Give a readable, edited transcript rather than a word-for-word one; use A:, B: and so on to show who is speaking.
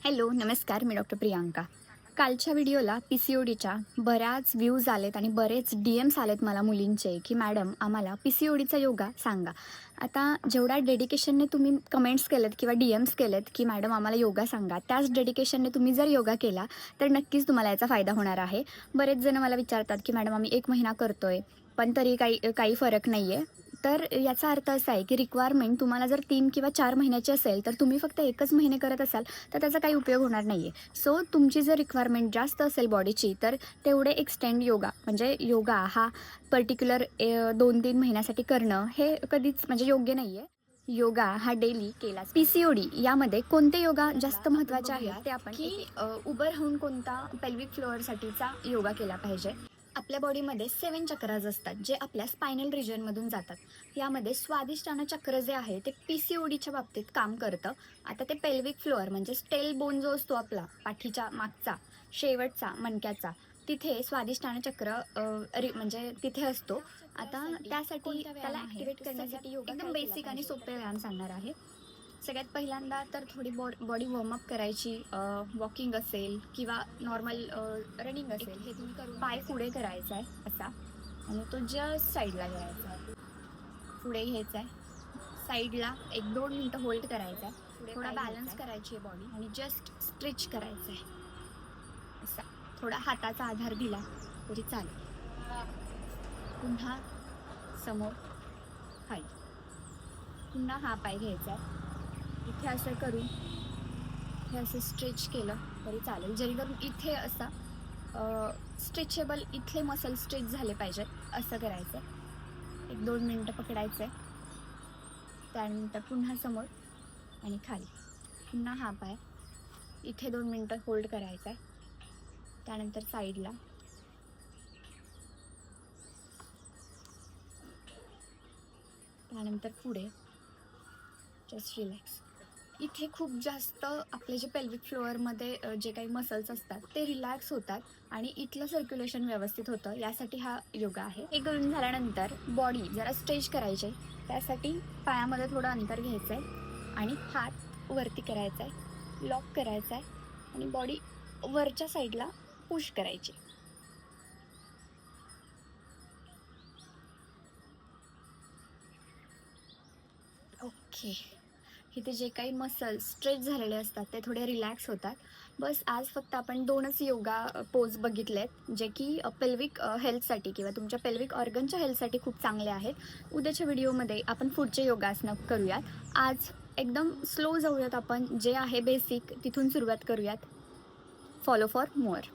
A: Hello नमस्कार, मी doctor Priyanka. कालच्या व्हिडिओला PCODच्या बऱ्याच व्ह्यूज आलेत आणि बरेच DMs आलेत मला मुलींचे की मॅडम आम्हाला PCODचा योगा सांगा. आता जेवढ्या डेडिकेशनने तुम्ही कमेंट्स केलेत किंवा DMs केलेत की मॅडम आम्हाला योगा सांगा, त्याच डेडिकेशनने तुम्ही जर योगा केला तर नक्कीच तुम्हाला याचा फायदा होणार आहे. बरेच जण मला विचारतात की मॅडम आम्ही 1 महिना करतोय पण तरी काही फरक नाही आहे. तर याचा अर्थ असा आहे की रिक्वायरमेंट तुम्हाला जर 3 किंवा 4 महिन्याची असेल तर तुम्ही फक्त 1च महिने करत असाल तर त्याचा काही उपयोग होणार नाही आहे. सो तुमची जर रिक्वायरमेंट जास्त असेल बॉडीची तर तेवढे एक्सटेंड योगा म्हणजे योगा हा पर्टिक्युलर 2-3 महिन्यासाठी करणं हे कधीच म्हणजे योग्य नाही आहे. योगा हा डेली केला. PCOD यामध्ये कोणते योगा जास्त महत्त्वाचे आहेत ते आपण की उभं राहून कोणता पेल्विक फ्लोअरसाठीचा योगा केला पाहिजे. आपल्या बॉडीमध्ये 7 चक्राज असतात जे आपल्या स्पायनल रिजनमधून जातात. यामध्ये स्वादिष्टान चक्र जे आहे ते PCODच्या बाबतीत काम करतं. आता ते पेल्विक फ्लोअर म्हणजे स्टेल बोन जो असतो आपला पाठीच्या मागचा शेवटचा मणक्याचा तिथे स्वादिष्टान चक्र म्हणजे तिथे असतो. आता त्यासाठी त्याला ॲक्टिवेट करण्यासाठी योगा एकदम बेसिक आणि सोपे व्यायाम सांगणार आहे. सगळ्यात पहिल्यांदा तर थोडी बॉडी वॉर्मअप करायची. वॉकिंग असेल किंवा नॉर्मल रनिंग असेल हे तुम्ही करून पाय पुढे करायचा आहे असा आणि तो जस्ट साईडला घ्यायचा आहे, पुढे घ्यायचा आहे, साईडला 1-2 मिनटं होल्ड करायचा आहे, थोडा बॅलन्स करायची आहे बॉडी आणि जस्ट स्ट्रेच करायचं आहे असा. थोडा हाताचा आधार दिला तरी चालेल. पुन्हा समोर खाली, पुन्हा हा पाय घ्यायचा आहे, इथे असं करून हे असं स्ट्रेच केलं तरी चालेल, जेणेकरून इथे असा स्ट्रेचेबल इथले मसल स्ट्रेच झाले पाहिजेत असं करायचं आहे. 1-2 मिनटं पकडायचं आहे, त्यानंतर पुन्हा समोर आणि खाली, पुन्हा हा पाय इथे 2 मिनटं होल्ड करायचा आहे, त्यानंतर साईडला, त्यानंतर पुढे जस्ट रिलॅक्स. इथे खूप जास्त आपले जे पेल्विक फ्लोअरमध्ये जे काही मसल्स असतात ते रिलॅक्स होतात आणि इथलं सर्क्युलेशन व्यवस्थित होतं. यासाठी हा योगा आहे. हे करून झाल्यानंतर बॉडी जरा स्ट्रेच करायची. त्यासाठी पायामध्ये थोडं अंतर घ्यायचं आहे आणि हात वरती करायचा आहे, लॉक करायचा आहे आणि बॉडी वरच्या साईडला पुश करायची. ओके. इथे जे काही मसल्स स्ट्रेच झालेले असतात ते थोडे रिलॅक्स होतात. बस आज फक्त आपण 2च योगा पोज बघितलेत जे की पेल्विक हेल्थसाठी किंवा तुमच्या पेल्विक ऑर्गनच्या हेल्थसाठी खूप चांगले आहेत. उद्याच्या व्हिडिओमध्ये आपण पुढचे योगासनं करूयात. आज एकदम स्लो जाऊयात, आपण जे आहे बेसिक तिथून सुरुवात करूयात. Follow for mower.